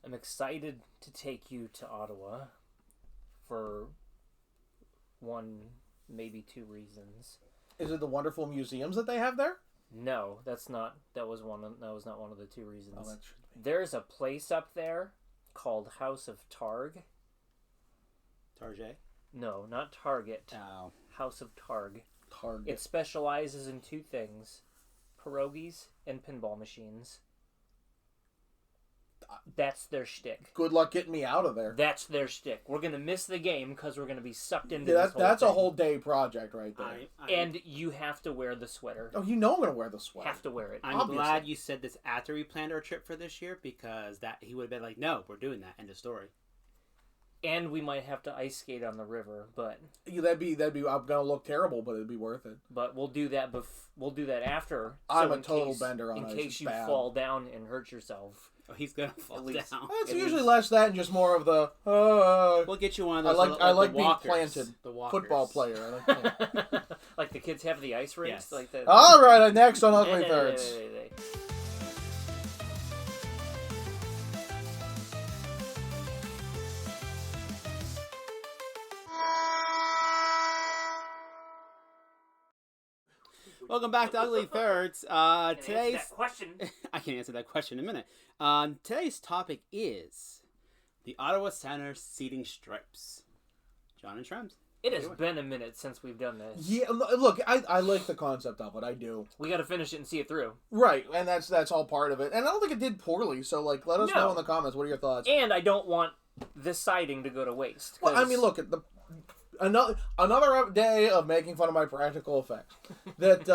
I'm excited to take you to Ottawa for one, maybe two reasons. Is it the wonderful museums that they have there? No, that's not. That was not one of the two reasons. Oh, that should be. There's a place up there called House of Targ. Target? No, not Target. Oh. House of Targ. Target. It specializes in two things: pierogies and pinball machines. That's their shtick. Good luck getting me out of there. That's their shtick. We're gonna miss the game because we're gonna be sucked into That's thing. a whole day project right there. And you have to wear the sweater. Oh, you know I'm gonna wear the sweater. Have to wear it. I'm glad you said this after we planned our trip for this year, because that he would have been like, "No, we're doing that." End of story. And we might have to ice skate on the river, but that'd be. I'm gonna look terrible, but it'd be worth it. But we'll do that. We'll do that after. I'm a total bender on in ice. case you bad. fall down and hurt yourself. Oh, he's gonna fall down. It's usually less that and just more of the. We'll get you one of those. I like being walkers, planted. The walkers. Football player. Like the kids have the ice rinks. Yes. Like the. All right, next on Ugly Thirds. Welcome back to Ugly Thirds. Today's question. I can answer that question in a minute. Today's topic is the Ottawa Center seating stripes. John and Shrems. It has been a minute since we've done this. Yeah, look, I like the concept of it. I do. We got to finish it and see it through. Right, and that's all part of it. And I don't think it did poorly. So, let us know in the comments. What are your thoughts? And I don't want this siding to go to waste. Well, I mean, look at another day of making fun of my practical effects. That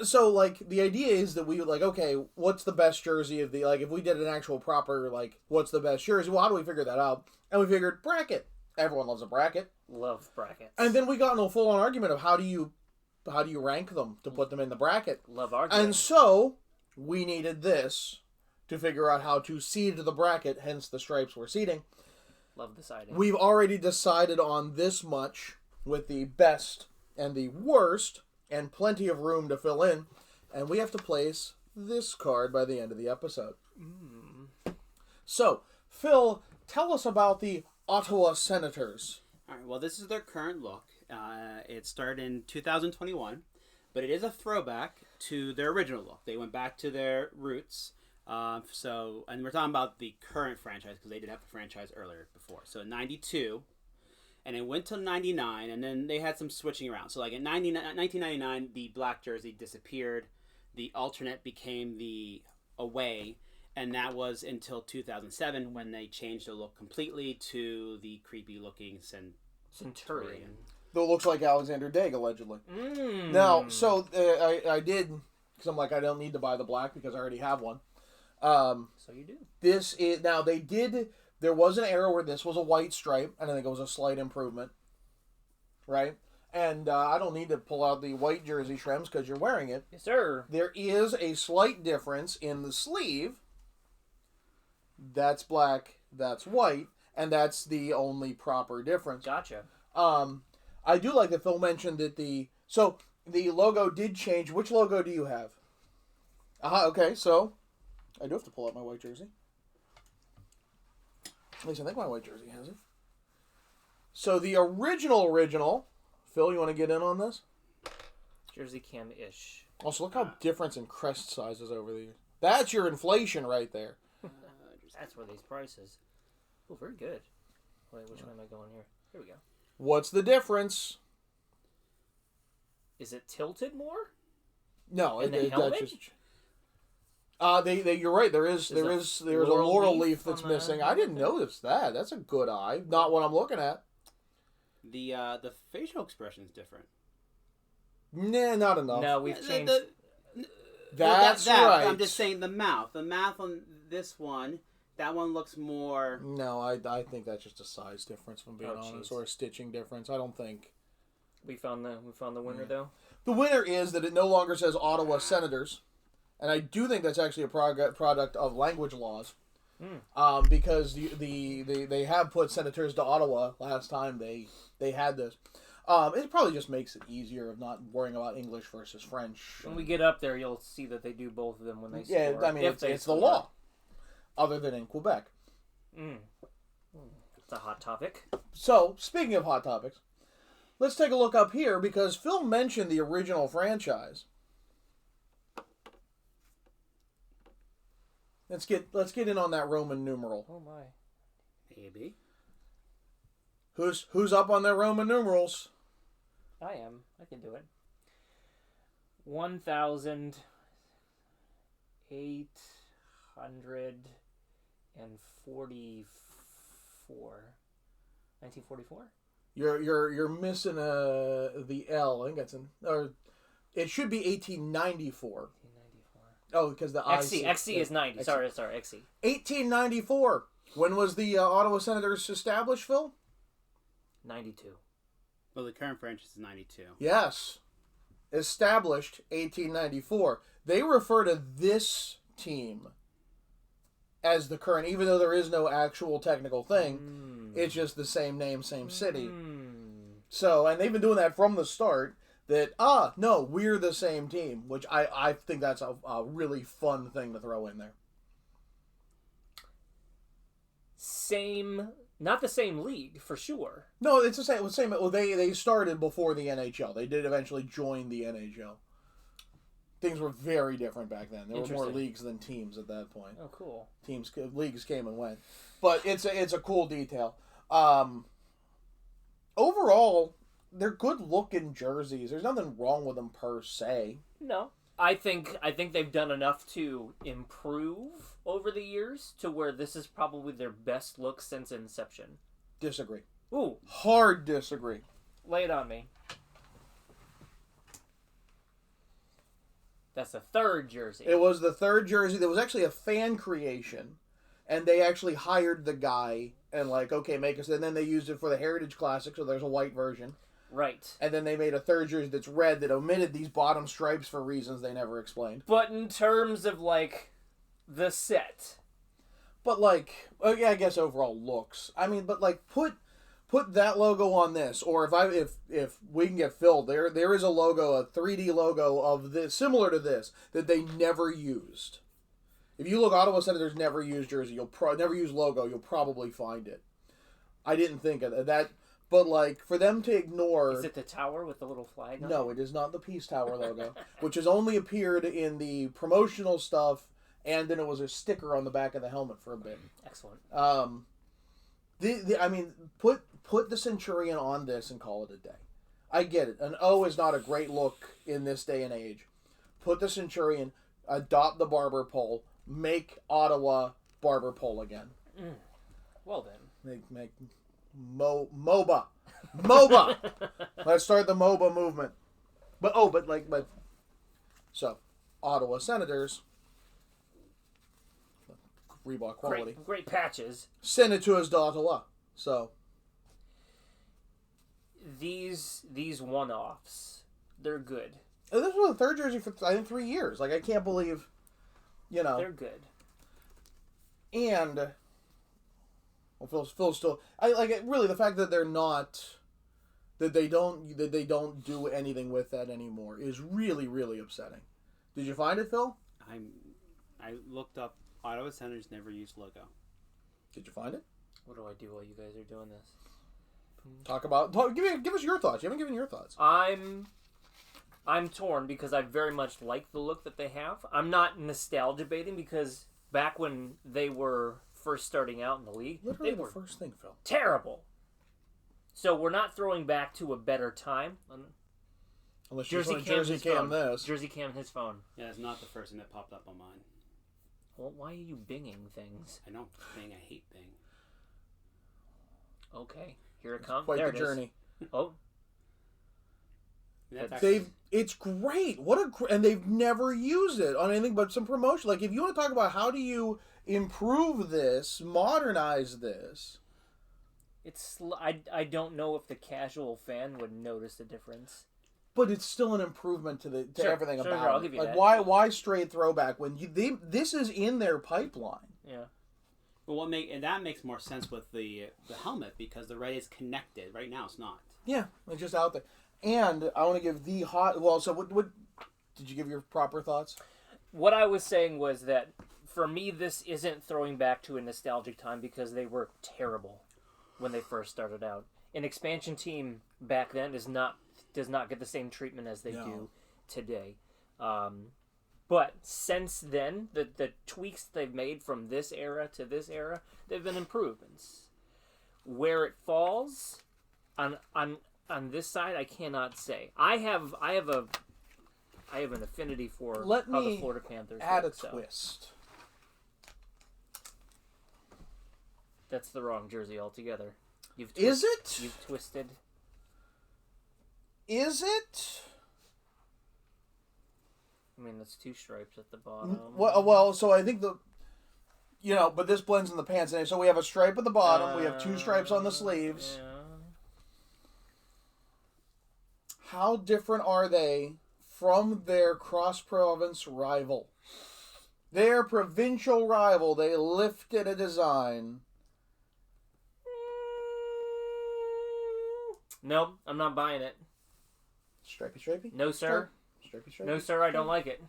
so the idea is that we okay, what's the best jersey of the if we did an actual proper what's the best jersey? Well, how do we figure that out? And we figured bracket. Everyone loves a bracket. Love brackets. And then we got into a full on argument of how do you rank them to put them in the bracket. Love arguing. And so we needed this to figure out how to seed the bracket. Hence the stripes we're seeding. Love deciding. We've already decided on this much with the best and the worst and plenty of room to fill in. And we have to place this card by the end of the episode. So, Phil, tell us about the Ottawa Senators. All right, well, this is their current look. It started in 2021, but it is a throwback to their original look. They went back to their roots. And we're talking about the current franchise because they did have the franchise earlier before. So 92, and it went till 99, and then they had some switching around. So in 1999, the black jersey disappeared. The alternate became the away, and that was until 2007 when they changed the look completely to the creepy looking Centurion. That looks like Alexander Daig, allegedly. Now, so I did, because I'm I don't need to buy the black because I already have one. So you do. This is now there was an era where this was a white stripe, and I think it was a slight improvement, right? And I don't need to pull out the white jersey, Shrems, because you're wearing it. Yes, sir. There is a slight difference in the sleeve. That's black, that's white, and that's the only proper difference. Gotcha. I do like that Phil mentioned that the logo did change. Which logo do you have? Okay, so I do have to pull out my white jersey. At least I think my white jersey has it. So the original, Phil, you want to get in on this? Jersey cam-ish. Also, look how different in crest sizes over the years. That's your inflation right there. That's where these prices. Oh, very good. Wait, which one am I going here? Here we go. What's the difference? Is it tilted more? No, In the helmet? that's just. You're right. There's a laurel leaf that's missing. I didn't notice that. That's a good eye. Not what I'm looking at. The facial expression is different. Nah, not enough. No, we've changed. That's right. I'm just saying the mouth. The mouth on this one, that one looks more. No, I think that's just a size difference, if I'm being honest, or a stitching difference. I don't think. We found the winner though. The winner is that it no longer says Ottawa Senators, and I do think that's actually a product of language laws, because they have put Senators to Ottawa last time they had this. It probably just makes it easier of not worrying about English versus French. When we get up there, you'll see that they do both of them when they score. Yeah, I mean, it's the law, other than in Quebec. It's a hot topic. So, speaking of hot topics, let's take a look up here because Phil mentioned the original franchise. Let's get in on that Roman numeral. Oh my. Maybe. Who's up on their Roman numerals? I am. I can do it. 1,844. 1944. You're missing the L. I think that's or it should be 1894. 1894. Oh, because the XC is 90. Sorry, XC. 1894. When was the Ottawa Senators established, Phil? 92. Well, the current franchise is 92. Yes. Established 1894. They refer to this team as the current, even though there is no actual technical thing. It's just the same name, same city. So, and they've been doing that from the start. That, no, we're the same team, which I think that's a really fun thing to throw in there. Not the same league, for sure. No, it's the same. Well, they started before the NHL. They did eventually join the NHL. Things were very different back then. There were more leagues than teams at that point. Oh, cool. Leagues came and went, but it's a cool detail. Overall, they're good looking jerseys. There's nothing wrong with them per se. No, I think they've done enough to improve over the years to where this is probably their best look since inception. Disagree. Ooh, hard disagree. Lay it on me. That's the third jersey. It was the third jersey. There was actually a fan creation, and they actually hired the guy and okay, make us. And then they used it for the Heritage Classic, so there's a white version. Right. And then they made a third jersey that's red that omitted these bottom stripes for reasons they never explained. But in terms of the set, but I guess overall looks. I mean, but put that logo on this, or if we can get Phil, there is a logo, a 3D logo of this similar to this that they never used. If you look, Ottawa Senators never used jersey. You'll never use logo. You'll probably find it. I didn't think of that, but for them to ignore. Is it the tower with the little flag on No, it is not the Peace Tower logo, which has only appeared in the promotional stuff, and then it was a sticker on the back of the helmet for a bit. Excellent. Put the Centurion on this and call it a day. I get it. An O is not a great look in this day and age. Put the Centurion, adopt the barber pole, make Ottawa barber pole again. Well then. Make MOBA. MOBA! Let's start the MOBA movement. So, Ottawa Senators, Reebok quality. Great patches. Send it to us to Ottawa. So, these one-offs, they're good. and this was the third jersey for, I think, 3 years. I can't believe, They're good. And, Phil's still, really, the fact that they're not, that they don't do anything with that anymore is really, really upsetting. Did you find it, Phil? I looked up, Ottawa Senators never used logo. Did you find it? What do I do while you guys are doing this? Give us your thoughts. You haven't given your thoughts. I'm torn because I very much like the look that they have. I'm not nostalgia baiting because back when they were first starting out in the league, Literally they were the first thing, Phil. terrible. So we're not throwing back to a better time. Unless you want Jersey Cam this. Jersey Cam his phone. Yeah, it's not the first thing that popped up on mine. Well, why are you binging things? I know, Bing, I hate Bing. Okay, here it comes. Quite there the it is. journey. Oh, It's great. And they've never used it on anything but some promotion. If you want to talk about how do you improve this, modernize this. I don't know if the casual fan would notice the difference. But it's still an improvement to everything about I'll it. give you that. Why straight throwback when this is in their pipeline? Yeah. Well, that makes more sense with the helmet because the red is connected. Right now, it's not. Yeah, it's just out there. And I want to give the hot. Well, so what did you give your proper thoughts? What I was saying was that for me, this isn't throwing back to a nostalgic time because they were terrible when they first started out. An expansion team back then does not get the same treatment as they do today. But since then, the tweaks they've made from this era to this era, they've been improvements. Where it falls on this side, I cannot say. I have an affinity for how the Florida Panthers add look, a twist. That's the wrong jersey altogether. Is it? You've twisted. Is it? I mean, that's 2 stripes at the bottom. Well, so I think but this blends in the pants. And so we have a stripe at the bottom. We have 2 stripes on the sleeves. Yeah. How different are they from their cross-province rival? Their provincial rival, they lifted a design. Nope, I'm not buying it. Stripey? No, sir. Stripey? No, sir, I don't like it.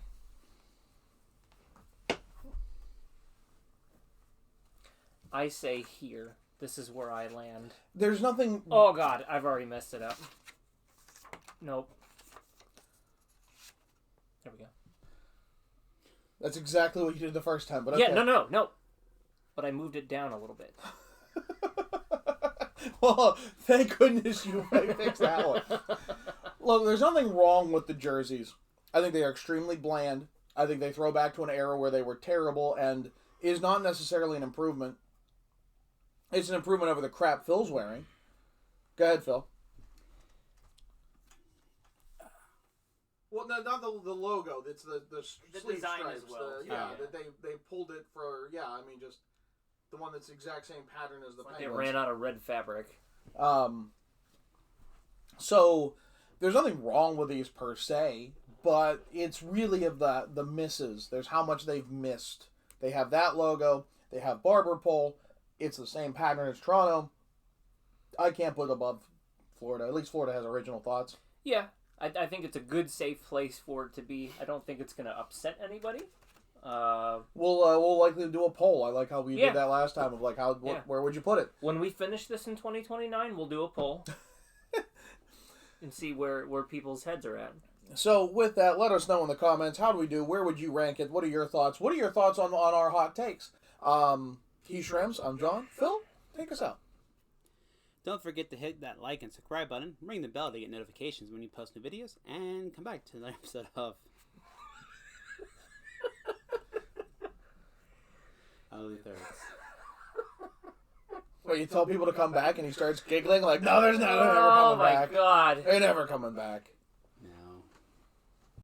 I say here. This is where I land. There's nothing... Oh, God, I've already messed it up. Nope. There we go. That's exactly what you did the first time, but okay. Yeah, no. But I moved it down a little bit. Well, thank goodness you fixed that one. Look, there's nothing wrong with the jerseys. I think they are extremely bland. I think they throw back to an era where they were terrible and is not necessarily an improvement. It's an improvement over the crap Phil's wearing. Go ahead, Phil. Well, no, not the logo. It's the sleeve design stripes. as well. They pulled it for, just the one that's the exact same pattern as the They Penguins. ran out of red fabric. So there's nothing wrong with these per se, but it's really of the misses. There's how much they've missed. They have that logo. They have barber pole. It's the same pattern as Toronto. I can't put it above Florida. At least Florida has original thoughts. Yeah, I think it's a good, safe place for it to be. I don't think it's going to upset anybody. We'll likely do a poll. I like how we did that last time of where would you put it? When we finish this in 2029, we'll do a poll and see where people's heads are at. So with that, let us know in the comments. How do we do? Where would you rank it? What are your thoughts? What are your thoughts on our hot takes? He's Shrems. I'm John. Phil, take us out. Don't forget to hit that like and subscribe button, ring the bell to get notifications when you post new videos, and come back to another episode of Only Thirds. Well, you tell people to come back and he starts giggling like, no, there's not. They're never coming back. Oh my God. They're never coming back.